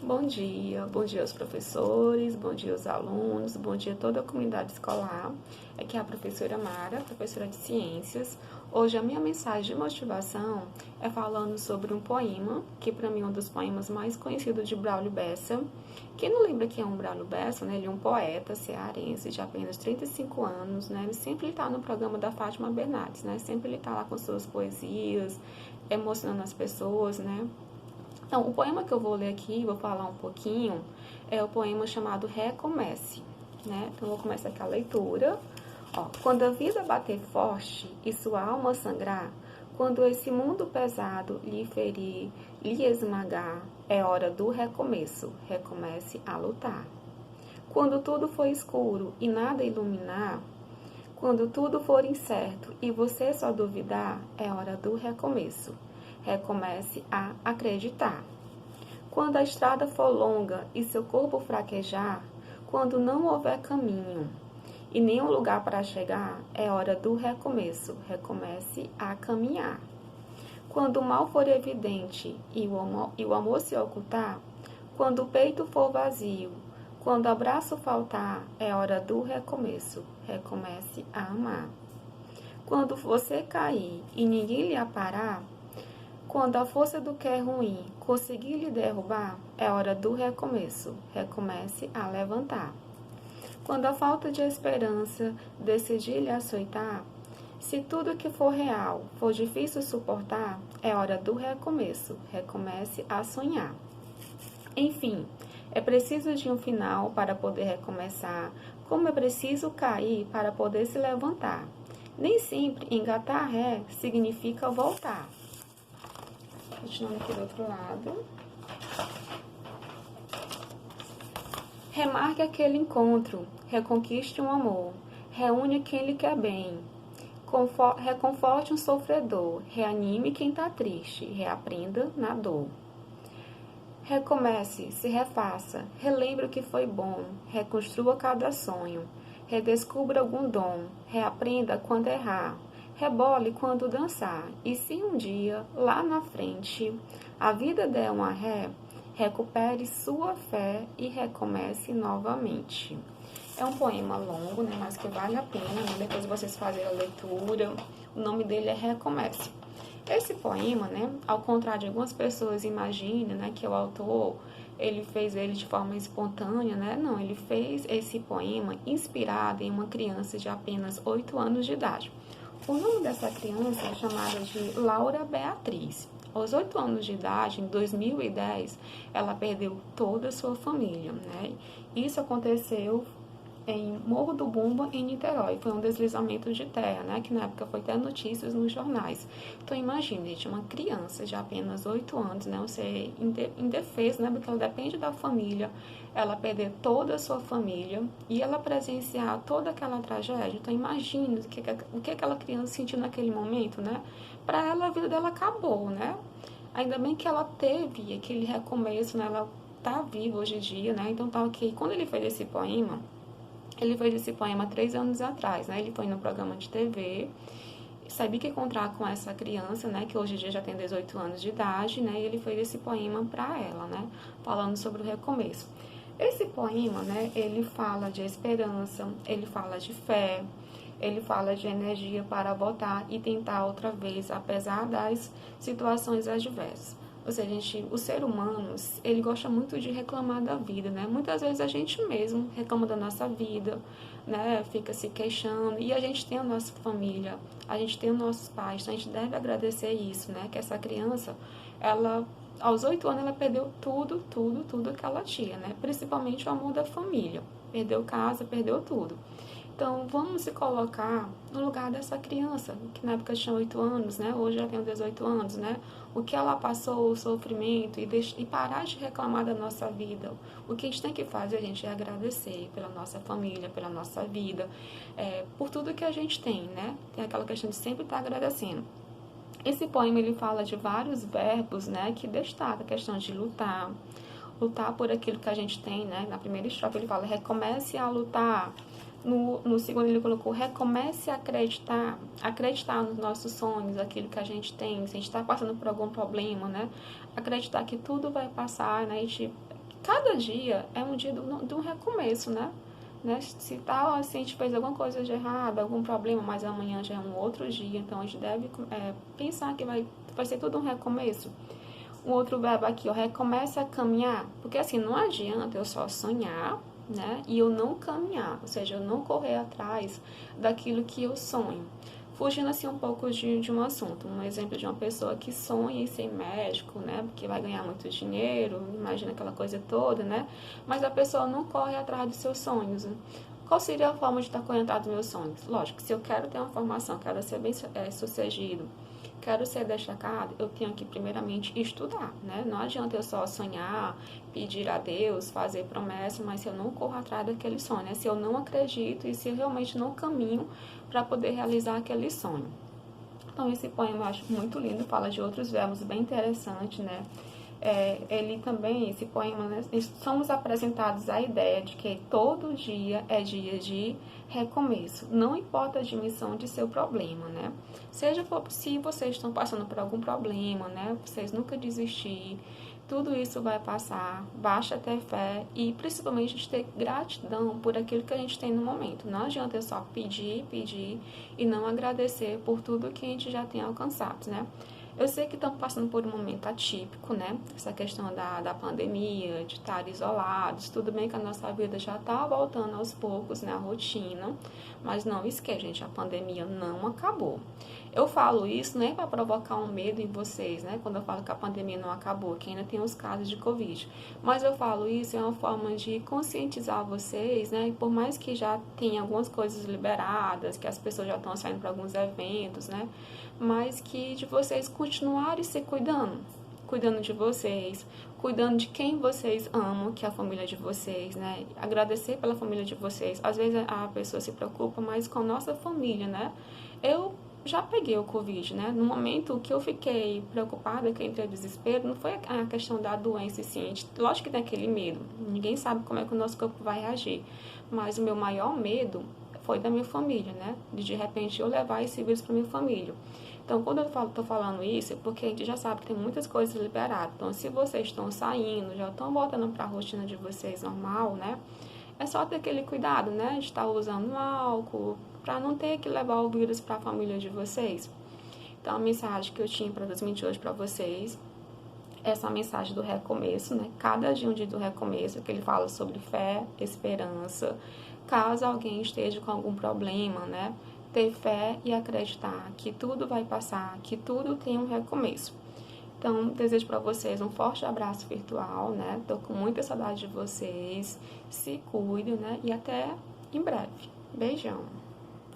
Bom dia aos professores, bom dia aos alunos, bom dia a toda a comunidade escolar. Aqui é a professora Mara, professora de Ciências. Hoje a minha mensagem de motivação é falando sobre um poema, que para mim é um dos poemas mais conhecidos de Braulio Bessa. Quem não lembra quem é um Braulio Bessa, né? Ele é um poeta cearense de apenas 35 anos, né? Ele sempre está no programa da Fátima Bernardes, né? Sempre ele está lá com suas poesias, emocionando as pessoas, né? Então, o poema que eu vou ler aqui, vou falar um pouquinho, é o poema chamado Recomece, né? Então, eu vou começar aqui a leitura. Ó, quando a vida bater forte e sua alma sangrar, quando esse mundo pesado lhe ferir, lhe esmagar, é hora do recomeço, recomece a lutar. Quando tudo for escuro e nada iluminar, quando tudo for incerto e você só duvidar, é hora do recomeço. Recomece a acreditar. Quando a estrada for longa e seu corpo fraquejar, quando não houver caminho e nenhum lugar para chegar, é hora do recomeço. Recomece a caminhar. Quando o mal for evidente e o amor se ocultar, quando o peito for vazio, quando o abraço faltar, é hora do recomeço. Recomece a amar. Quando você cair e ninguém lhe aparar, quando a força do que é ruim conseguir lhe derrubar, é hora do recomeço. Recomece a levantar. Quando a falta de esperança decidir lhe açoitar, se tudo que for real for difícil suportar, é hora do recomeço. Recomece a sonhar. Enfim, é preciso de um final para poder recomeçar, como é preciso cair para poder se levantar. Nem sempre engatar ré significa voltar. Continuando aqui do outro lado. Remarque aquele encontro, reconquiste um amor, reúne quem lhe quer bem, reconforte um sofredor, reanime quem tá triste, reaprenda na dor. Recomece, se refaça, relembre o que foi bom, reconstrua cada sonho, redescubra algum dom, reaprenda quando errar, rebole quando dançar, e se um dia, lá na frente, a vida der uma ré, recupere sua fé e recomece novamente. É um poema longo, né, mas que vale a pena, né, depois vocês fazerem a leitura. O nome dele é Recomece. Esse poema, né, ao contrário de algumas pessoas imaginam, né, que o autor ele fez ele de forma espontânea, né? Não, ele fez esse poema inspirado em uma criança de apenas 8 anos de idade. O nome dessa criança é chamada de Laura Beatriz. Aos 8 anos de idade, em 2010, ela perdeu toda a sua família, né? Isso aconteceu em Morro do Bumba, em Niterói. Foi um deslizamento de terra, né? Que na época foi até notícias nos jornais. Então, imagine, gente, uma criança de apenas 8 anos, né? Você indefesa, né? Porque ela depende da família. Ela perder toda a sua família e ela presenciar toda aquela tragédia. Então, imagine o que aquela criança sentiu naquele momento, né? Para ela, a vida dela acabou, né? Ainda bem que ela teve aquele recomeço, né? Ela tá viva hoje em dia, né? Então, tá ok. Quando ele fez esse poema, ele fez esse poema 3 anos atrás, né? Ele foi no programa de TV, sabia que encontrar com essa criança, né? Que hoje em dia já tem 18 anos de idade, né? E ele fez esse poema para ela, né? Falando sobre o recomeço. Esse poema, né? Ele fala de esperança, ele fala de fé, ele fala de energia para voltar e tentar outra vez, apesar das situações adversas. Ou seja, o ser humano, ele gosta muito de reclamar da vida, né? Muitas vezes a gente mesmo reclama da nossa vida, né? Fica se queixando. E a gente tem a nossa família, a gente tem os nossos pais, então a gente deve agradecer isso, né? Que essa criança, ela, aos 8 anos, ela perdeu tudo que ela tinha, né? Principalmente o amor da família. Perdeu casa, perdeu tudo. Então, vamos se colocar no lugar dessa criança, que na época tinha 8 anos, né? Hoje já tem 18 anos, né? O que ela passou, o sofrimento, e parar de reclamar da nossa vida. O que a gente tem que fazer, gente, é agradecer pela nossa família, pela nossa vida, por tudo que a gente tem, né? Tem aquela questão de sempre estar agradecendo. Esse poema, ele fala de vários verbos, né? Que destaca a questão de lutar por aquilo que a gente tem, né? Na primeira estrofe ele fala, recomece a lutar. No segundo ele colocou, recomece a acreditar nos nossos sonhos, aquilo que a gente tem, se a gente está passando por algum problema, né? Acreditar que tudo vai passar, né? cada dia é um dia de um recomeço, né? Se tal, se a gente fez alguma coisa de errado, algum problema, mas amanhã já é um outro dia, então a gente deve pensar que vai ser tudo um recomeço. Um outro verbo aqui, ó, recomeça a caminhar, porque assim, não adianta eu só sonhar, né, e eu não caminhar, ou seja, eu não correr atrás daquilo que eu sonho. Fugindo assim um pouco de um assunto, um exemplo de uma pessoa que sonha em ser médico, né, porque vai ganhar muito dinheiro, imagina aquela coisa toda, né, mas a pessoa não corre atrás dos seus sonhos. Qual seria a forma de estar correndo atrás dos meus sonhos? Lógico, se eu quero ter uma formação, quero ser bem sucedido, quero ser destacado, eu tenho que primeiramente estudar, né? Não adianta eu só sonhar, pedir a Deus, fazer promessa, mas se eu não corro atrás daquele sonho, né? Se eu não acredito e se eu realmente não caminho para poder realizar aquele sonho. Então, esse poema eu acho muito lindo, fala de outros verbos bem interessantes, né? Ele também, esse poema, né, somos apresentados a ideia de que todo dia é dia de recomeço, não importa a dimensão de seu problema, né? Seja se vocês estão passando por algum problema, né? Vocês nunca desistir, tudo isso vai passar, basta ter fé e principalmente ter gratidão por aquilo que a gente tem no momento. Não adianta eu só pedir e não agradecer por tudo que a gente já tem alcançado, né? Eu sei que estão passando por um momento atípico, né? Essa questão da pandemia, de estar isolados. Tudo bem que a nossa vida já está voltando aos poucos, né? A rotina. Mas não esquece, gente, a pandemia não acabou. Eu falo isso nem para provocar um medo em vocês, né? Quando eu falo que a pandemia não acabou, que ainda tem os casos de Covid. Mas eu falo isso é uma forma de conscientizar vocês, né? E por mais que já tenha algumas coisas liberadas, que as pessoas já estão saindo para alguns eventos, né? Mas que de vocês continuarem se cuidando de vocês, cuidando de quem vocês amam, que é a família de vocês, né? Agradecer pela família de vocês. Às vezes a pessoa se preocupa mais com a nossa família, né? Eu já peguei o Covid, né? No momento que eu fiquei preocupada, que eu entrei em desespero, não foi a questão da doença, sim. Lógico que tem aquele medo. Ninguém sabe como é que o nosso corpo vai reagir. Mas o meu maior medo foi da minha família, né? De repente eu levar esse vírus para minha família. Então, quando eu tô falando isso, é porque a gente já sabe que tem muitas coisas liberadas. Então, se vocês estão saindo, já estão voltando para a rotina de vocês normal, né? É só ter aquele cuidado, né? De estar usando álcool, para não ter que levar o vírus para a família de vocês. Então, a mensagem que eu tinha para 2022 para vocês, essa mensagem do recomeço, né? Cada dia um dia do recomeço, que ele fala sobre fé, esperança. Caso alguém esteja com algum problema, né? Ter fé e acreditar que tudo vai passar, que tudo tem um recomeço. Então, desejo para vocês um forte abraço virtual, né? Tô com muita saudade de vocês. Se cuidem, né? E até em breve. Beijão.